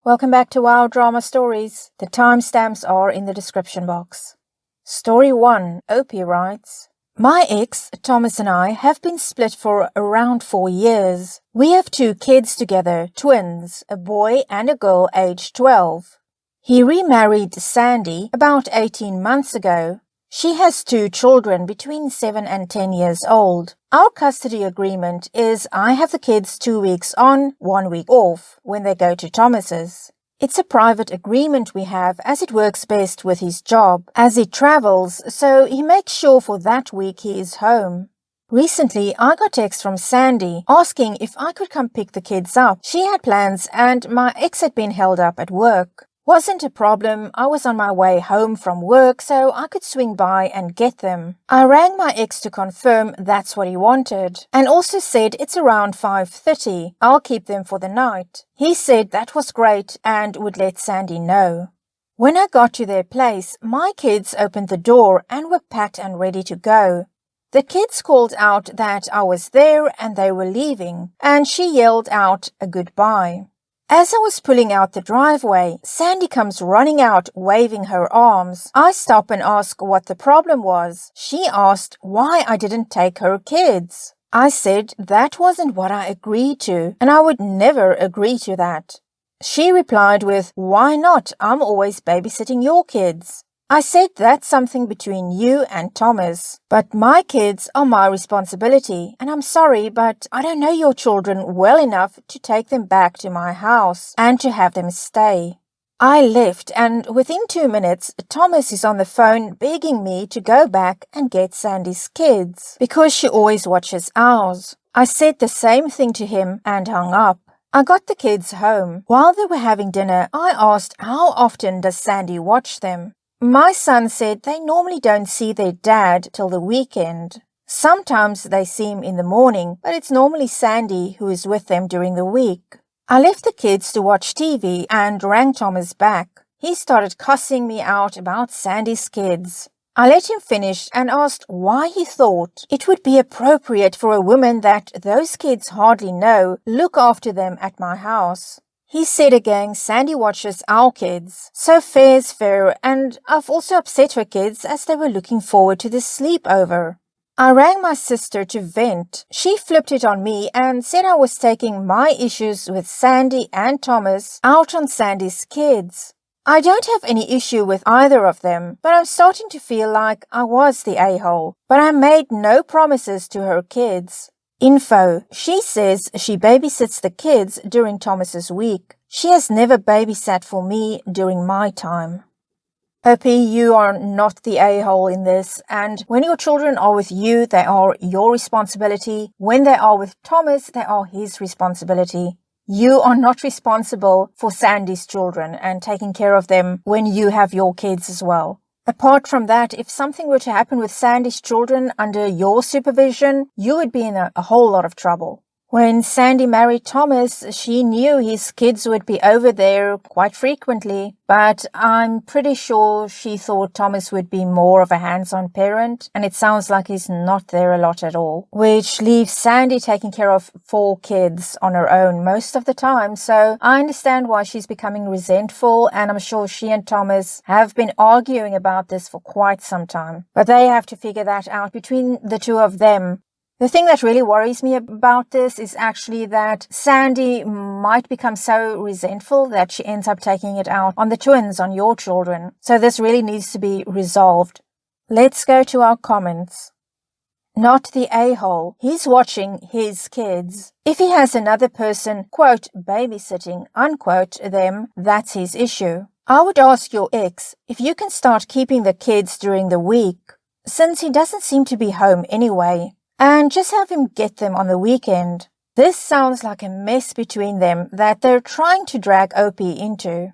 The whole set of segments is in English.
Welcome back to Wow Drama Stories. The timestamps are in the description box. Story 1, Opie writes, My ex, Thomas, and I have been split for around 4 years. We have 2 kids together, twins, a boy and a girl aged 12. He remarried Sandy about 18 months ago. She has 2 children between 7 and 10 years old. Our custody agreement is I have the kids 2 weeks on, 1 week off when they go to Thomas's. It's a private agreement we have as it works best with his job, as he travels, so he makes sure for that week he is home. Recently, I got text from Sandy asking if I could come pick the kids up. She had plans and my ex had been held up at work. Wasn't a problem. I was on my way home from work, so I could swing by and get them. I rang my ex to confirm that's what he wanted, and also said it's around 5:30. I'll keep them for the night. He said that was great and would let Sandy know. When I got to their place, my kids opened the door and were packed and ready to go. The kids called out that I was there and they were leaving, and she yelled out a goodbye. As I was pulling out the driveway, Sandy comes running out, waving her arms. I stop and ask what the problem was. She asked why I didn't take her kids. I said that wasn't what I agreed to, and I would never agree to that. She replied with, "Why not? I'm always babysitting your kids." I said that's something between you and Thomas, but my kids are my responsibility, and I'm sorry, but I don't know your children well enough to take them back to my house and to have them stay. I left, and within 2 minutes, Thomas is on the phone begging me to go back and get Sandy's kids, because she always watches ours. I said the same thing to him and hung up. I got the kids home. While they were having dinner, I asked how often does Sandy watch them. My son said they normally don't see their dad till the weekend. Sometimes they see him in the morning, but it's normally Sandy who is with them during the week. I left the kids to watch TV and rang Thomas back. He started cussing me out about Sandy's kids. I let him finish and asked why he thought it would be appropriate for a woman that those kids hardly know look after them at my house. He said again Sandy watches our kids, so fair's fair, and I've also upset her kids as they were looking forward to the sleepover. I rang my sister to vent. She flipped it on me and said I was taking my issues with Sandy and Thomas out on Sandy's kids. I don't have any issue with either of them, but I'm starting to feel like I was the a-hole, but I made no promises to her kids. Info. She says she babysits the kids during Thomas's week. She has never babysat for me during my time. Opie, you are not the a-hole in this, and when your children are with you, they are your responsibility. When they are with Thomas, they are his responsibility. You are not responsible for Sandy's children and taking care of them when you have your kids as well. Apart from that, if something were to happen with Sandy's children under your supervision, you would be in a whole lot of trouble. When Sandy married Thomas, she knew his kids would be over there quite frequently, but I'm pretty sure she thought Thomas would be more of a hands-on parent, and it sounds like he's not there a lot at all, which leaves Sandy taking care of 4 kids on her own most of the time, so I understand why she's becoming resentful, and I'm sure she and Thomas have been arguing about this for quite some time, but they have to figure that out between the 2 of them. The thing that really worries me about this is actually that Sandy might become so resentful that she ends up taking it out on the twins, on your children. So this really needs to be resolved. Let's go to our comments. Not the a-hole. He's watching his kids. If he has another person, quote, babysitting, unquote, them, that's his issue. I would ask your ex if you can start keeping the kids during the week, since he doesn't seem to be home anyway, and just have him get them on the weekend. This sounds like a mess between them that they're trying to drag Opie into.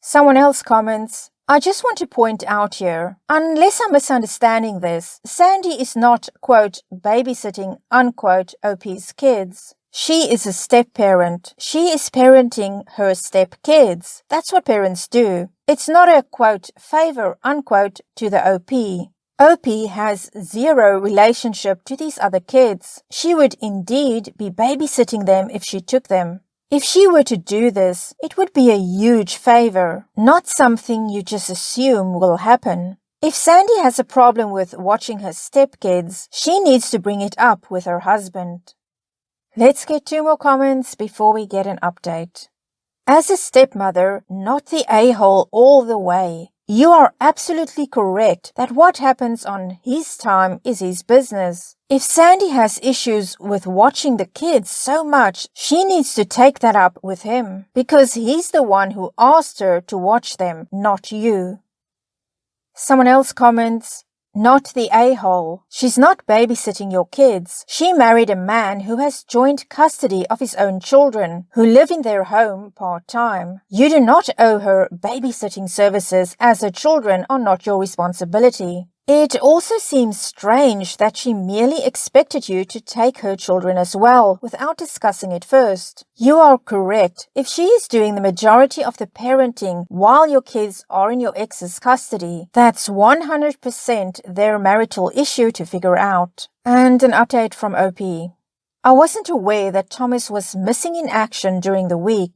Someone else comments, I just want to point out here, unless I'm misunderstanding this, Sandy is not, quote, babysitting, unquote, Opie's kids. She is a step-parent. She is parenting her step-kids. That's what parents do. It's not a, quote, favor, unquote, to the OP. Opie has 0 relationship to these other kids. She would indeed be babysitting them if she took them. If she were to do this, it would be a huge favor, not something you just assume will happen. If Sandy has a problem with watching her stepkids, she needs to bring it up with her husband. Let's get 2 more comments before we get an update. As a stepmother, not the a-hole all the way. You are absolutely correct that what happens on his time is his business. If Sandy has issues with watching the kids so much, she needs to take that up with him, because he's the one who asked her to watch them, not you. Someone else comments, not the a-hole. She's not babysitting your kids. She married a man who has joint custody of his own children, who live in their home part-time. You do not owe her babysitting services, as her children are not your responsibility. It also seems strange that she merely expected you to take her children as well, without discussing it first. You are correct. If she is doing the majority of the parenting while your kids are in your ex's custody, that's 100% their marital issue to figure out. And an update from OP. I wasn't aware that Thomas was missing in action during the week.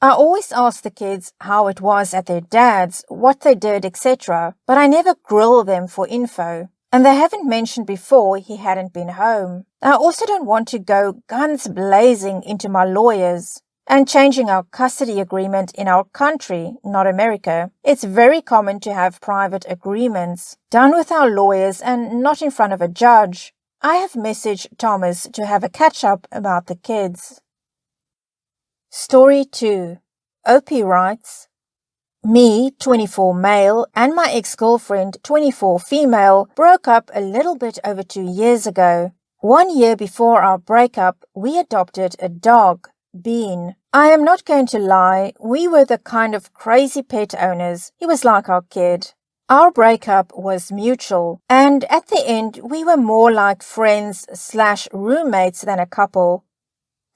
I always ask the kids how it was at their dad's, what they did, etc., but I never grill them for info. And they haven't mentioned before he hadn't been home. I also don't want to go guns blazing into my lawyers and changing our custody agreement in our country, not America. It's very common to have private agreements done with our lawyers and not in front of a judge. I have messaged Thomas to have a catch-up about the kids. Story 2. Opie writes, Me, 24 male, and my ex-girlfriend, 24 female, broke up a little bit over 2 years ago. 1 year before our breakup, we adopted a dog, Bean. I am not going to lie, we were the kind of crazy pet owners. He was like our kid. Our breakup was mutual, and at the end, we were more like friends/roommates than a couple.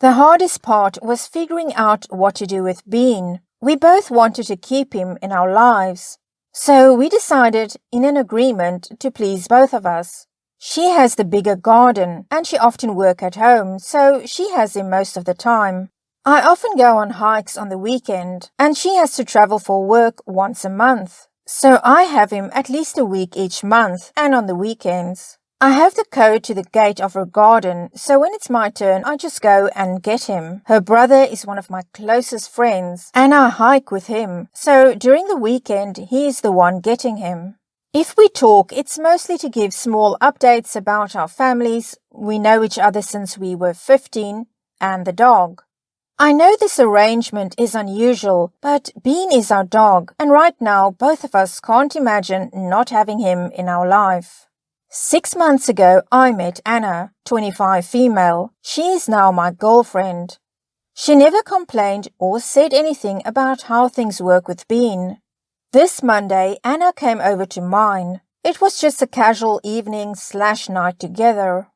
The hardest part was figuring out what to do with Bean. We both wanted to keep him in our lives. So we decided, in an agreement, to please both of us. She has the bigger garden, and she often works at home, so she has him most of the time. I often go on hikes on the weekend, and she has to travel for work once a month. So I have him at least a week each month, and on the weekends. I have the code to the gate of her garden, so when it's my turn, I just go and get him. Her brother is one of my closest friends, and I hike with him, so during the weekend, he is the one getting him. If we talk, it's mostly to give small updates about our families. We know each other since we were 15, and the dog. I know this arrangement is unusual, but Bean is our dog, and right now, both of us can't imagine not having him in our life. 6 months ago, I met Anna, 25 female. She is now my girlfriend. She never complained or said anything about how things work with Bean. This Monday, Anna came over to mine. It was just a casual evening/night together.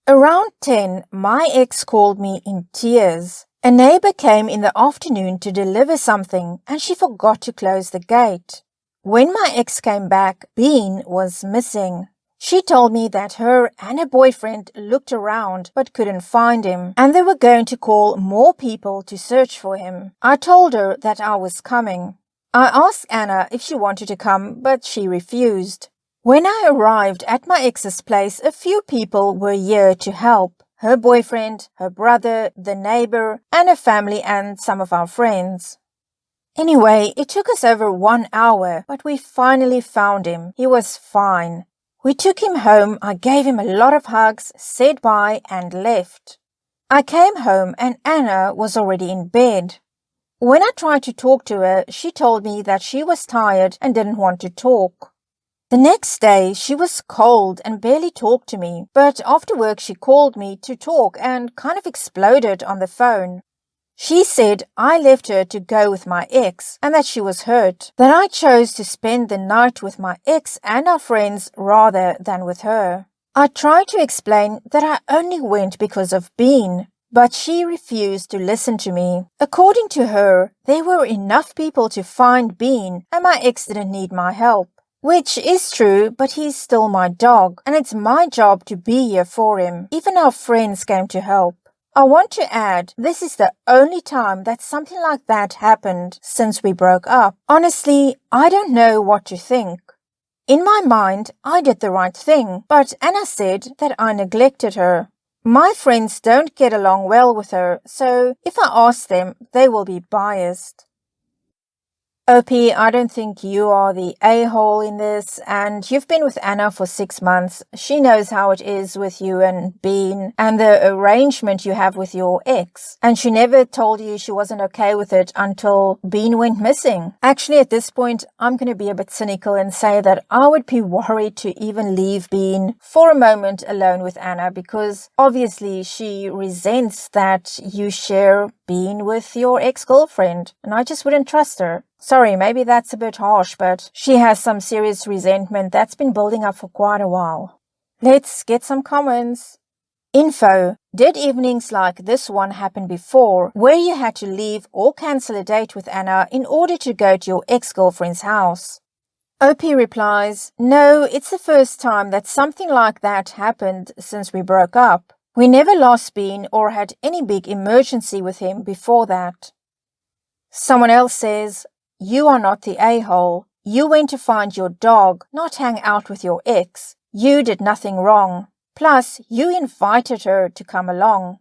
Around 10, my ex called me in tears. A neighbor came in the afternoon to deliver something, and she forgot to close the gate. When my ex came back, Bean was missing. She told me that her and her boyfriend looked around but couldn't find him, and they were going to call more people to search for him. I told her that I was coming. I asked Anna if she wanted to come, but she refused. When I arrived at my ex's place, a few people were here to help. Her boyfriend, her brother, the neighbor, and her family and some of our friends. Anyway, it took us over 1 hour, but we finally found him. He was fine. We took him home, I gave him a lot of hugs, said bye, and left. I came home and Anna was already in bed. When I tried to talk to her, she told me that she was tired and didn't want to talk. The next day, she was cold and barely talked to me, but after work she called me to talk and kind of exploded on the phone. She said I left her to go with my ex and that she was hurt, that I chose to spend the night with my ex and our friends rather than with her. I tried to explain that I only went because of Bean, but she refused to listen to me. According to her, there were enough people to find Bean and my ex didn't need my help. Which is true, but he's still my dog, and it's my job to be here for him. Even our friends came to help. I want to add, this is the only time that something like that happened since we broke up. Honestly, I don't know what to think. In my mind, I did the right thing, but Anna said that I neglected her. My friends don't get along well with her, so if I ask them, they will be biased. OP, I don't think you are the a-hole in this, and you've been with Anna for 6 months. She knows how it is with you and Bean, and the arrangement you have with your ex. And she never told you she wasn't okay with it until Bean went missing. Actually, at this point, I'm going to be a bit cynical and say that I would be worried to even leave Bean for a moment alone with Anna, because obviously she resents that you share Bean with your ex-girlfriend, and I just wouldn't trust her. Sorry, maybe that's a bit harsh, but she has some serious resentment that's been building up for quite a while. Let's get some comments. Info. Did evenings like this one happen before, where you had to leave or cancel a date with Anna in order to go to your ex-girlfriend's house? OP replies, no, it's the first time that something like that happened since we broke up. We never lost Bean or had any big emergency with him before that. Someone else says, you are not the a-hole. You went to find your dog, not hang out with your ex. You did nothing wrong. Plus, you invited her to come along.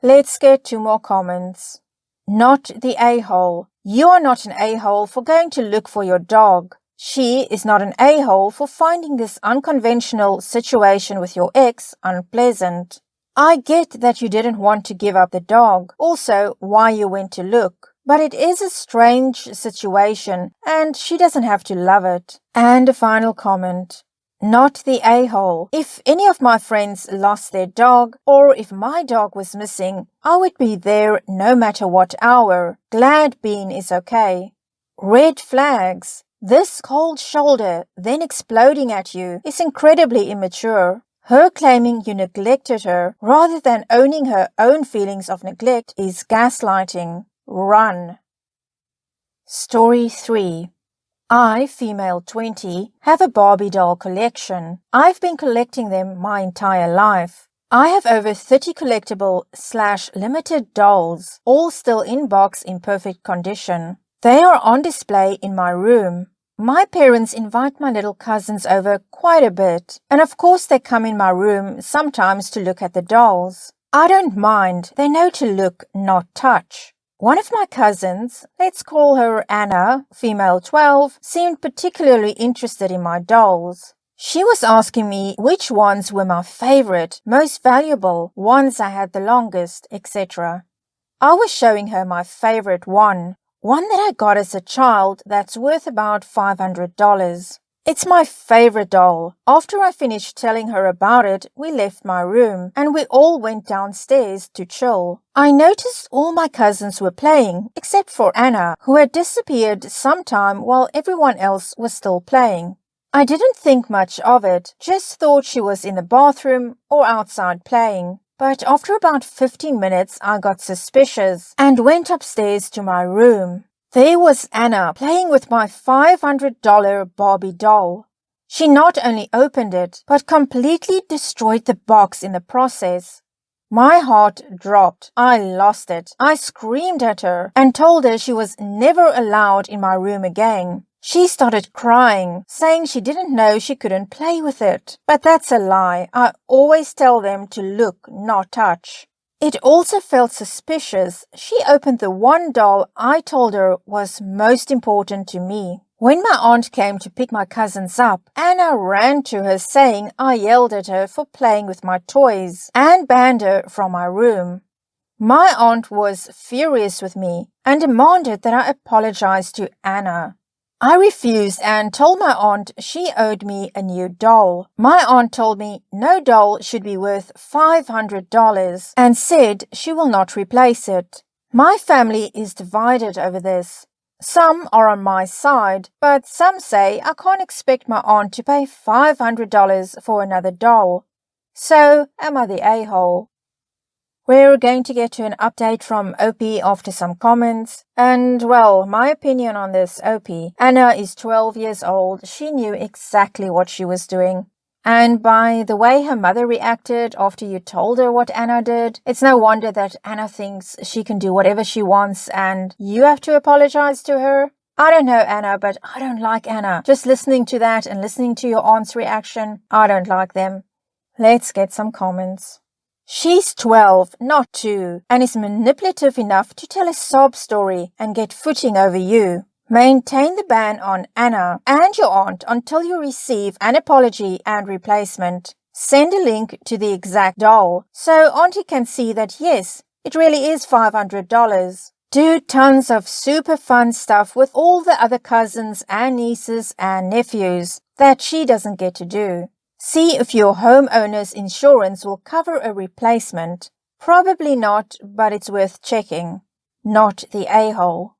Let's get 2 more comments. Not the a-hole. You are not an a-hole for going to look for your dog. She is not an a-hole for finding this unconventional situation with your ex unpleasant. I get that you didn't want to give up the dog, also why you went to look. But it is a strange situation, and she doesn't have to love it. And a final comment. Not the a-hole. If any of my friends lost their dog, or if my dog was missing, I would be there no matter what hour. Glad Bean is okay. Red flags. This cold shoulder, then exploding at you, is incredibly immature. Her claiming you neglected her, rather than owning her own feelings of neglect, is gaslighting. Run. Story 3. I, female 20, have a Barbie doll collection. I've been collecting them my entire life. I have over 30 collectible/limited dolls, all still in box in perfect condition. They are on display in my room. My parents invite my little cousins over quite a bit, and of course they come in my room sometimes to look at the dolls. I don't mind, they know to look, not touch. One of my cousins, let's call her Anna, female 12, seemed particularly interested in my dolls. She was asking me which ones were my favorite, most valuable, ones I had the longest, etc. I was showing her my favorite one that I got as a child that's worth about $500. It's my favorite doll. After I finished telling her about it, we left my room and we all went downstairs to chill. I noticed all my cousins were playing, except for Anna, who had disappeared sometime while everyone else was still playing. I didn't think much of it, just thought she was in the bathroom or outside playing. But after about 15 minutes, I got suspicious and went upstairs to my room. There was Anna playing with my $500 Barbie doll. She not only opened it, but completely destroyed the box in the process. My heart dropped. I lost it. I screamed at her and told her she was never allowed in my room again. She started crying, saying she didn't know she couldn't play with it. But that's a lie. I always tell them to look, not touch. It also felt suspicious. She opened the one doll I told her was most important to me. When my aunt came to pick my cousins up, Anna ran to her saying I yelled at her for playing with my toys and banned her from my room. My aunt was furious with me and demanded that I apologize to Anna. I refused and told my aunt she owed me a new doll. My aunt told me no doll should be worth $500 and said she will not replace it. My family is divided over this. Some are on my side, but some say I can't expect my aunt to pay $500 for another doll. So, am I the a-hole? We're going to get to an update from OP after some comments. And, well, my opinion on this OP. Anna is 12 years old. She knew exactly what she was doing. And by the way her mother reacted after you told her what Anna did, it's no wonder that Anna thinks she can do whatever she wants and you have to apologize to her. I don't know Anna, but I don't like Anna. Just listening to that and listening to your aunt's reaction, I don't like them. Let's get some comments. She's 12, not 2, and is manipulative enough to tell a sob story and get footing over you. Maintain the ban on Anna and your aunt until you receive an apology and replacement. Send a link to the exact doll so Auntie can see that yes, it really is $500. Do tons of super fun stuff with all the other cousins and nieces and nephews that she doesn't get to do. See if your homeowner's insurance will cover a replacement. Probably not, but it's worth checking. Not the a-hole.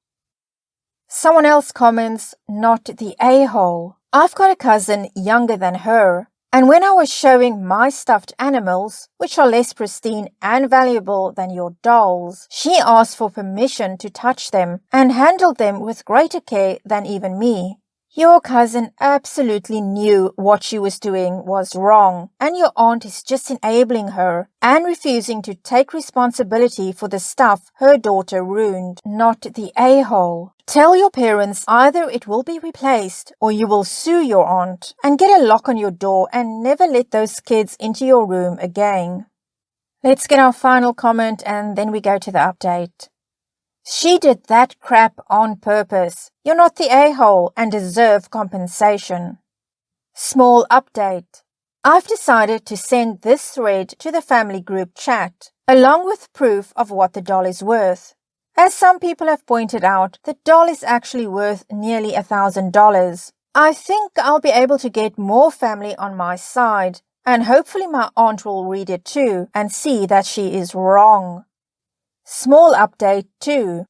Someone else comments, not the a-hole. I've got a cousin younger than her, and when I was showing my stuffed animals, which are less pristine and valuable than your dolls, she asked for permission to touch them and handled them with greater care than even me. Your cousin absolutely knew what she was doing was wrong, and your aunt is just enabling her and refusing to take responsibility for the stuff her daughter ruined, not the a-hole. Tell your parents either it will be replaced or you will sue your aunt and get a lock on your door and never let those kids into your room again. Let's get our final comment and then we go to the update. She did that crap on purpose. You're not the a-hole and deserve compensation. Small update. I've decided to send this thread to the family group chat, along with proof of what the doll is worth. As some people have pointed out, the doll is actually worth nearly $1,000. I think I'll be able to get more family on my side, and hopefully my aunt will read it too and see that she is wrong. Small update 2.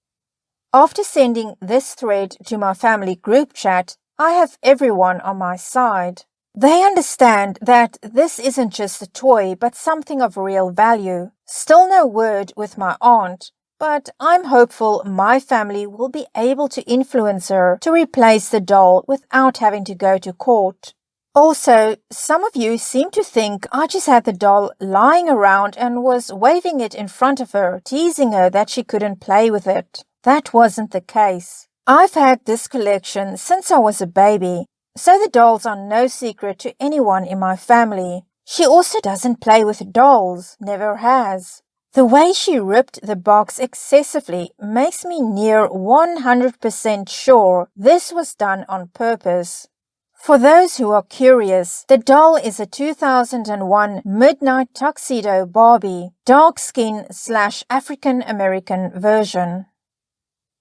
After sending this thread to my family group chat, I have everyone on my side. They understand that this isn't just a toy but something of real value. Still no word with my aunt, but I'm hopeful my family will be able to influence her to replace the doll without having to go to court. Also, some of you seem to think I just had the doll lying around and was waving it in front of her, teasing her that she couldn't play with it. That wasn't the case. I've had this collection since I was a baby, so the dolls are no secret to anyone in my family. She also doesn't play with dolls, never has. The way she ripped the box excessively makes me near 100% sure this was done on purpose. For those who are curious, the doll is a 2001 Midnight Tuxedo Barbie, dark skin / African American version.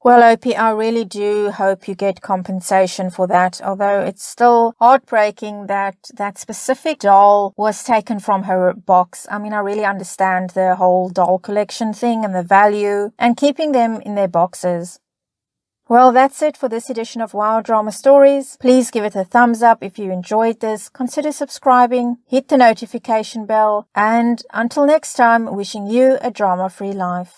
Well, OP, I really do hope you get compensation for that, although it's still heartbreaking that that specific doll was taken from her box. I mean, I really understand the whole doll collection thing and the value and keeping them in their boxes. Well, that's it for this edition of Wow Drama Stories. Please give it a thumbs up if you enjoyed this. Consider subscribing, hit the notification bell, and until next time, wishing you a drama-free life.